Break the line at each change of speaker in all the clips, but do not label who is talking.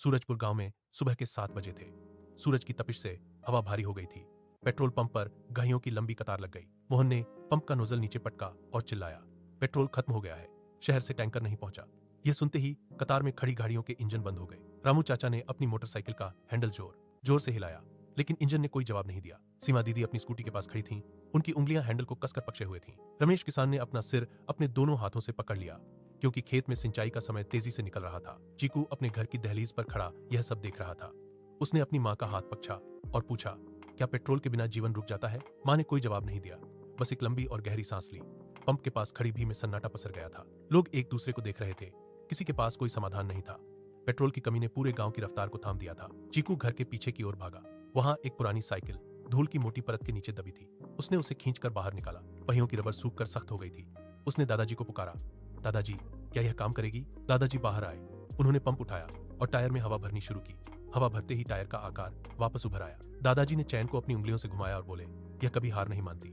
सूरजपुर गांव में सुबह के 7 बजे थे। सूरज की तपिश से हवा भारी हो गई थी। पेट्रोल पंप पर गाड़ियों की लंबी कतार लग गई। मोहन ने पंप का नोजल नीचे पटका और चिल्लाया, पेट्रोल खत्म हो गया है, शहर से टैंकर नहीं पहुंचा। यह सुनते ही कतार में खड़ी गाड़ियों के इंजन बंद हो गए। रामू चाचा ने अपनी मोटरसाइकिल का हैंडल जोर जोर से हिलाया, लेकिन इंजन ने कोई जवाब नहीं दिया। सीमा दीदी अपनी स्कूटी के पास खड़ी थीं। उनकी उंगलियां हैंडल को कसकर पकड़े हुए थीं। रमेश किसान ने अपना सिर अपने दोनों हाथों से पकड़ लिया, क्योंकि खेत में सिंचाई का समय तेजी से निकल रहा था। चीकू अपने घर की दहलीज पर खड़ा यह सब देख रहा था। उसने अपनी माँ का हाथ पकड़ा और पूछा, क्या पेट्रोल के बिना जीवन रुक जाता है? माँ ने कोई जवाब नहीं दिया, बस एक लंबी और गहरी सांस ली। पंप के पास खड़ी भी में सन्नाटा पसर गया था। लोग एक दूसरे को देख रहे थे। किसी के पास कोई समाधान नहीं था। पेट्रोल की कमी ने पूरे गांव की रफ्तार को थाम दिया था। चीकू घर के पीछे की ओर भागा। वहां एक पुरानी साइकिल धूल की मोटी परत के नीचे दबी थी। उसने उसे खींचकर बाहर निकाला। पहियों की रबर सूखकर सख्त हो गई थी। उसने दादाजी को पुकारा, दादाजी क्या यह काम करेगी? दादाजी बाहर आए। उन्होंने पंप उठाया और टायर में हवा भरनी शुरू की। हवा भरते ही टायर का आकार वापस उभर आया। दादाजी ने चैन को अपनी उंगलियों से घुमाया और बोले, यह कभी हार नहीं मानती।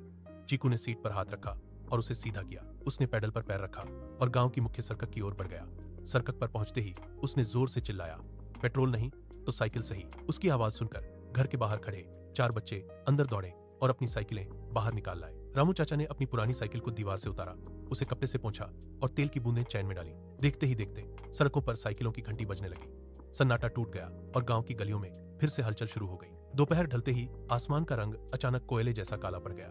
चीकू ने सीट पर हाथ रखा और उसे सीधा किया। उसने पैडल पर पैर रखा और गांव की मुख्य सड़क की ओर बढ़ गया। सड़क पर पहुंचते ही उसने जोर से चिल्लाया, पेट्रोल नहीं तो साइकिल सही। उसकी आवाज सुनकर घर के बाहर खड़े 4 बच्चे अंदर दौड़े और अपनी साइकिलें बाहर निकाल लाए। रामू चाचा ने अपनी पुरानी साइकिल को दीवार से उतारा, उसे कपड़े से पोंछा और तेल की बूंदें चैन में डाली। देखते ही देखते सड़कों पर साइकिलों की घंटी बजने लगी। सन्नाटा टूट गया और गांव की गलियों में फिर से हलचल शुरू हो गई। दोपहर ढलते ही आसमान का रंग अचानक कोयले जैसा काला पड़ गया।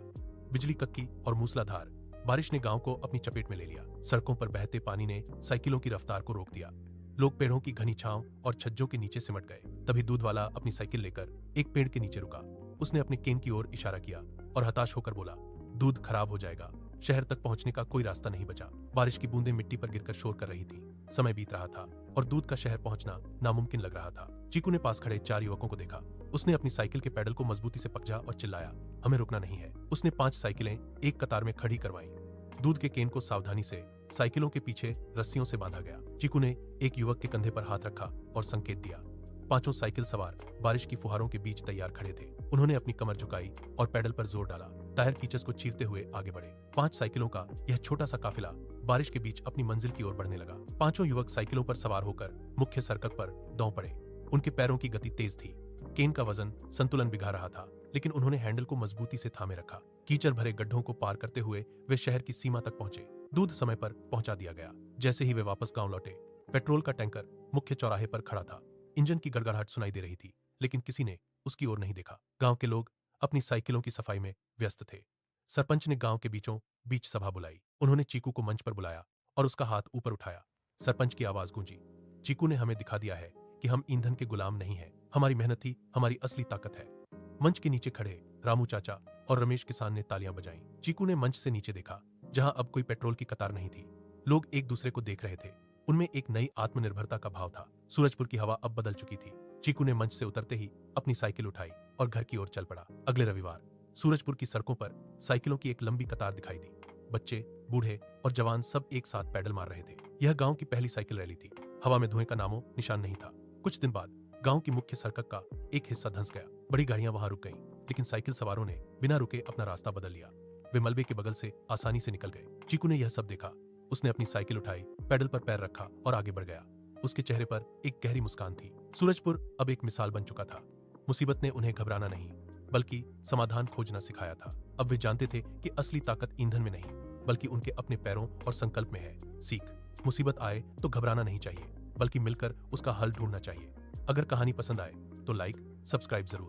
बिजली कड़की और मूसलाधार बारिश ने गांव को अपनी चपेट में ले लिया। सड़कों पर बहते पानी ने साइकिलों की रफ्तार को रोक दिया। लोग पेड़ों की घनी छांव और छज्जों के नीचे सिमट गए। तभी दूध वाला अपनी साइकिल लेकर एक पेड़ के नीचे रुका। उसने अपने केन की ओर इशारा किया और हताश होकर बोला, दूध खराब हो जाएगा। शहर तक पहुंचने का कोई रास्ता नहीं बचा। बारिश की बूंदें मिट्टी पर गिरकर शोर कर रही थी। समय बीत रहा था और दूध का शहर पहुंचना नामुमकिन लग रहा था। चीकू ने पास खड़े 4 युवकों को देखा। उसने अपनी साइकिल के पैडल को मजबूती से पकड़ा और चिल्लाया, हमें रुकना नहीं है। उसने 5 साइकिलें एक कतार में खड़ी करवाई। दूध के केन को सावधानी से साइकिलों के पीछे रस्सियों से बांधा गया। चीकू ने एक युवक के कंधे पर हाथ रखा और संकेत दिया। 5 साइकिल सवार बारिश की फुहारों के बीच तैयार खड़े थे। उन्होंने अपनी कमर झुकाई और पैडल पर जोर डाला। टायर कीचस को चीरते हुए आगे बढ़े। 5 साइकिलों का यह छोटा सा काफिला बारिश के बीच अपनी मंजिल की ओर बढ़ने लगा। 5 युवक साइकिलों पर सवार होकर मुख्य सड़क पर दौड़ पड़े। उनके पैरों की गति तेज थी। केन का वजन संतुलन बिगाड़ रहा था, लेकिन उन्होंने हैंडल को मजबूती से थामे रखा। कीचड़ भरे गड्ढों को पार करते हुए वे शहर की सीमा तक पहुंचे। दूध समय पर पहुंचा दिया गया। जैसे ही वे वापस गांव लौटे, पेट्रोल का टैंकर मुख्य चौराहे पर खड़ा था। इंजन की गड़गड़ाहट सुनाई दे रही थी, लेकिन किसी ने उसकी ओर नहीं देखा। गांव के लोग अपनी साइकिलों की सफाई में व्यस्त थे। सरपंच ने गांव के बीचों बीच सभा बुलाई। उन्होंने चीकू को मंच पर बुलाया और उसका हाथ ऊपर उठाया। सरपंच की आवाज गूंजी, चीकू ने हमें दिखा दिया है कि हम ईंधन के गुलाम नहीं हैं। हमारी मेहनत ही हमारी असली ताकत है। मंच के नीचे खड़े रामू चाचा और रमेश किसान ने तालियां बजाईं। चीकू ने मंच से नीचे देखा, जहां अब कोई पेट्रोल की कतार नहीं थी। लोग एक दूसरे को देख रहे थे। उनमें एक नई आत्मनिर्भरता का भाव था। सूरजपुर की हवा अब बदल चुकी थी। चीकू ने मंच से उतरते ही अपनी साइकिल उठाई और घर की ओर चल पड़ा। अगले रविवार सूरजपुर की सड़कों पर साइकिलों की एक लंबी कतार दिखाई दी। बच्चे, बूढ़े और जवान सब एक साथ पैडल मार रहे थे। यह गांव की पहली साइकिल रैली थी। हवा में धुएं का नामो निशान नहीं था। कुछ दिन बाद गांव की मुख्य सड़क का एक हिस्सा धंस गया। बड़ी गाड़ियां वहां रुक गईं, लेकिन साइकिल सवारों ने बिना रुके अपना रास्ता बदल लिया। वे मलबे के बगल से आसानी से निकल गए। चीकू ने यह सब देखा। उसने अपनी साइकिल उठाई, पैडल पर पैर रखा और आगे बढ़ गया। उसके चेहरे पर एक गहरी मुस्कान थी। सूरजपुर अब एक मिसाल बन चुका था। मुसीबत ने उन्हें घबराना नहीं, बल्कि समाधान खोजना सिखाया था। अब वे जानते थे कि असली ताकत ईंधन में नहीं, बल्कि उनके अपने पैरों और संकल्प में है। सीख, मुसीबत आए तो घबराना नहीं चाहिए, बल्कि मिलकर उसका हल ढूंढना चाहिए। अगर कहानी पसंद आए तो लाइक, सब्सक्राइब जरूर।